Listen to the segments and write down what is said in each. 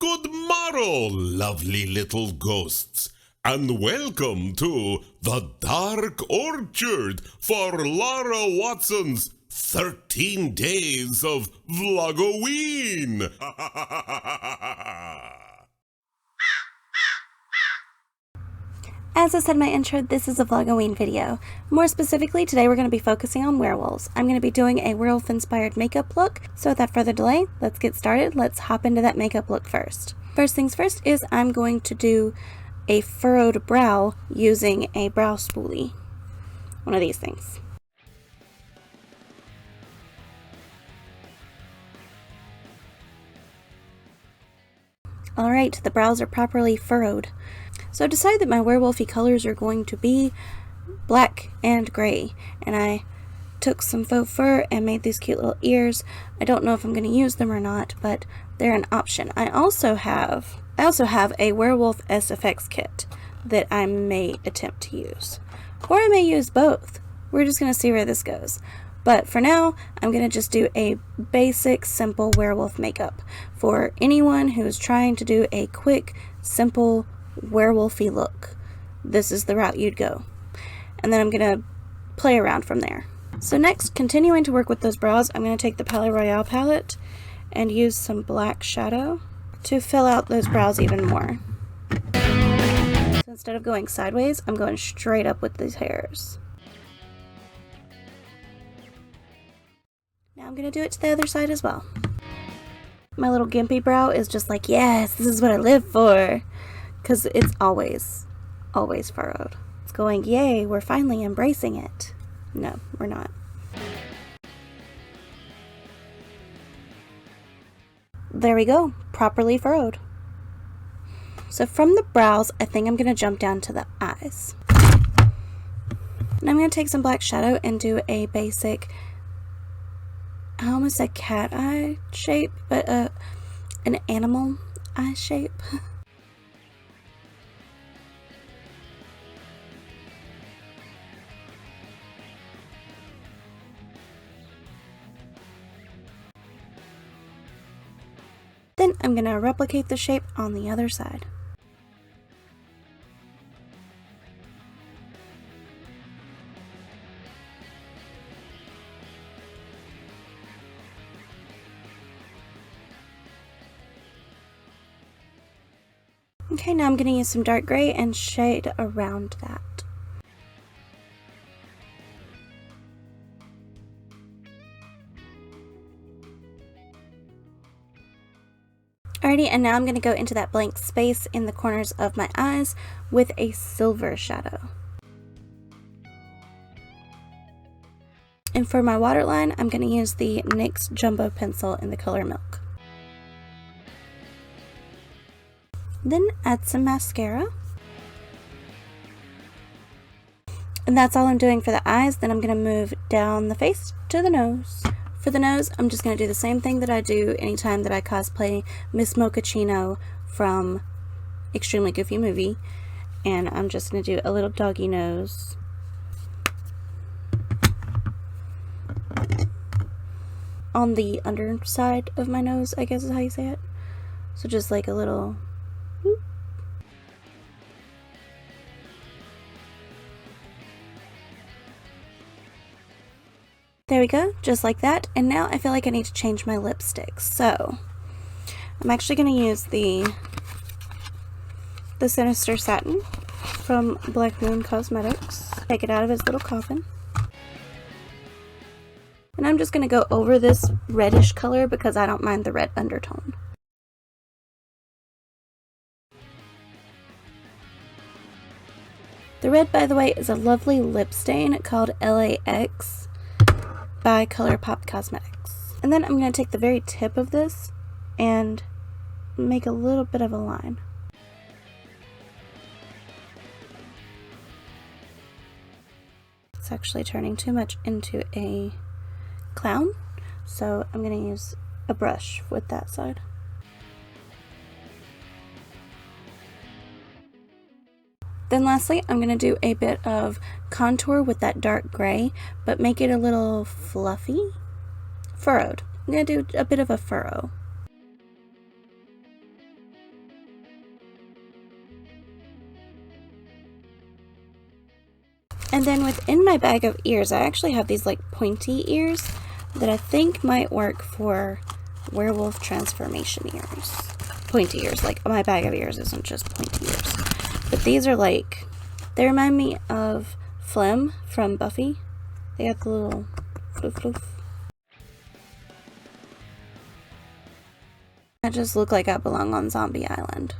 Good morrow, lovely little ghosts, and welcome to the Dark Orchard for Laura Watson's 13 Days of Vlogoween. As I said in my intro, this is a Vlogoween video. More specifically, today we're going to be focusing on werewolves. I'm going to be doing a werewolf-inspired makeup look, so without further delay, let's get started. Let's hop into that makeup look first. First things first is I'm going to do a furrowed brow using a brow spoolie. One of these things. Alright, the brows are properly furrowed. So I decided that my werewolfy colors are going to be black and gray, and I took some faux fur and made these cute little ears. I don't know if I'm going to use them or not, but they're an option. I also have a werewolf SFX kit that I may attempt to use, or I may use both. We're just going to see where this goes. But for now, I'm going to just do a basic, simple werewolf makeup for anyone who's trying to do a quick, simple, werewolfy look. This is the route you'd go. And then I'm going to play around from there. So next, continuing to work with those brows, I'm going to take the Palette Royale palette and use some black shadow to fill out those brows even more. So instead of going sideways, I'm going straight up with these hairs. Now I'm going to do it to the other side as well. My little gimpy brow is just like, yes, this is what I live for. Because it's always furrowed. It's going, yay, we're finally embracing it. No, we're not. There we go, properly furrowed. So from the brows, I think I'm going to jump down to the eyes. And I'm going to take some black shadow and do a basic, I almost said cat eye shape, but an animal eye shape. Then I'm going to replicate the shape on the other side. Okay, now I'm going to use some dark gray and shade around that. Alrighty, and now I'm going to go into that blank space in the corners of my eyes with a silver shadow. And for my waterline, I'm going to use the NYX Jumbo Pencil in the color Milk. Then add some mascara. And that's all I'm doing for the eyes. Then I'm going to move down the face to the nose. For the nose, I'm just going to do the same thing that I do anytime that I cosplay Miss Mochaccino from Extremely Goofy Movie. And I'm just going to do a little doggy nose. On the underside of my nose, I guess is how you say it. So just like a little whoop. There we go, just like that. And now I feel like I need to change my lipstick. So I'm actually going to use the Sinister Satin from Black Moon Cosmetics. Take it out of its little coffin. And I'm just going to go over this reddish color because I don't mind the red undertone. The red, by the way, is a lovely lip stain called LAX. By ColourPop Cosmetics. And then I'm going to take the very tip of this and make a little bit of a line. It's actually turning too much into a clown, so I'm going to use a brush with that side. Then lastly, I'm going to do a bit of contour with that dark gray, but make it a little fluffy, furrowed. I'm going to do a bit of a furrow. And then within my bag of ears, I actually have these like pointy ears that I think might work for werewolf transformation ears. Pointy ears, like my bag of ears isn't just pointy ears. But these are like, they remind me of Phlegm from Buffy. They got the little floof floof. I just look like I belong on Zombie Island.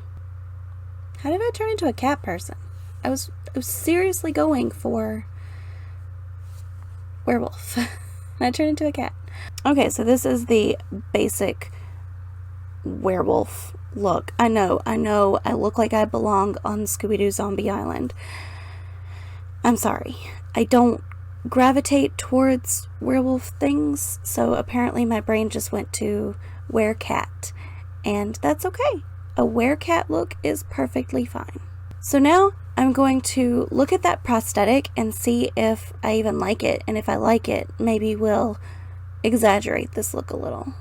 How did I turn into a cat person? I was seriously going for werewolf. And I turned into a cat. Okay, so this is the basic werewolf look. I know, I look like I belong on Scooby-Doo Zombie Island. I'm sorry. I don't gravitate towards werewolf things, so apparently my brain just went to werecat, and that's okay. A werecat look is perfectly fine. So now I'm going to look at that prosthetic and see if I even like it, and if I like it, maybe we'll exaggerate this look a little.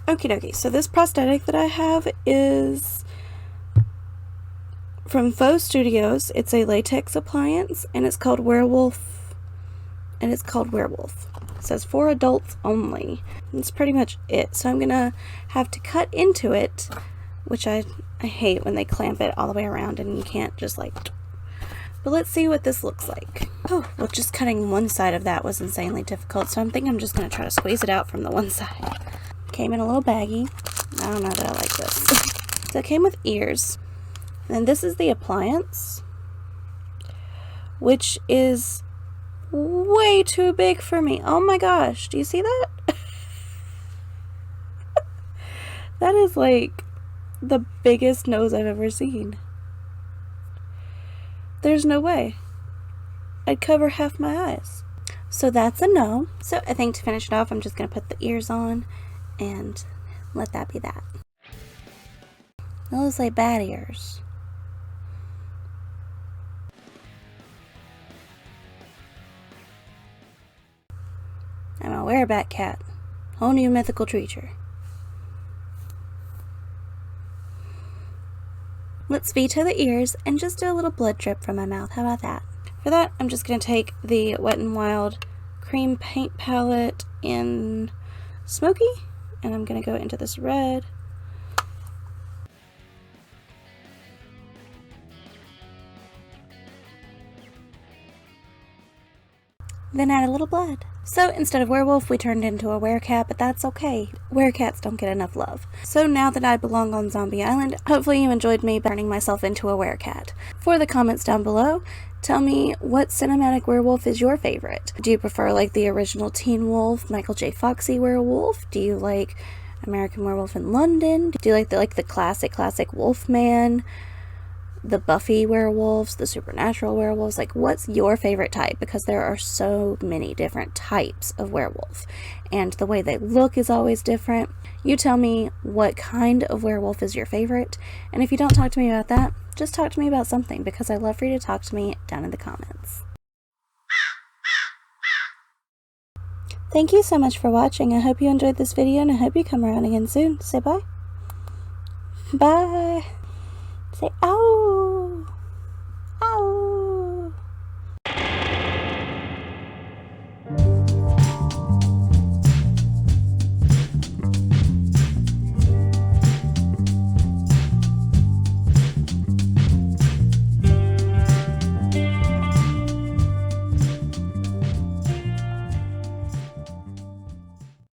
Okie dokie, so this prosthetic that I have is from Faux Studios. It's a latex appliance, and it's called Werewolf, It says for adults only. That's pretty much it. So I'm gonna have to cut into it, which I hate when they clamp it all the way around and you can't just like. But let's see what this looks like. Oh, well, just cutting one side of that was insanely difficult, so I think I'm just gonna try to squeeze it out from the one side. Came in a little baggie. I don't know that I like this. So it came with ears. And this is the appliance, which is way too big for me. Oh my gosh, do you see that? That is like the biggest nose I've ever seen. There's no way. I'd cover half my eyes. So that's a no. So I think to finish it off, I'm just going to put the ears on and let that be that. Those like bad ears. I'm a wereback cat. Whole new mythical creature. Let's veto the ears and just do a little blood drip from my mouth. How about that? For that, I'm just going to take the Wet n Wild cream paint palette in Smoky, and I'm going to go into this red. Then add a little blood. So instead of werewolf, we turned into a werecat, but that's okay. Werecats don't get enough love. So now that I belong on Zombie Island, hopefully you enjoyed me turning myself into a werecat. For the comments down below, tell me what cinematic werewolf is your favorite. Do you prefer like the original Teen Wolf, Michael J. Foxy werewolf? Do you like American Werewolf in London? Do you like the classic Wolfman? The Buffy werewolves, the supernatural werewolves? Like, what's your favorite type? Because there are so many different types of werewolf, and the way they look is always different. You tell me what kind of werewolf is your favorite, and if you don't talk to me about that, just talk to me about something, because I love for you to talk to me down in the comments. Thank you so much for watching. I hope you enjoyed this video, and I hope you come around again soon. Say bye. Bye. Say ow.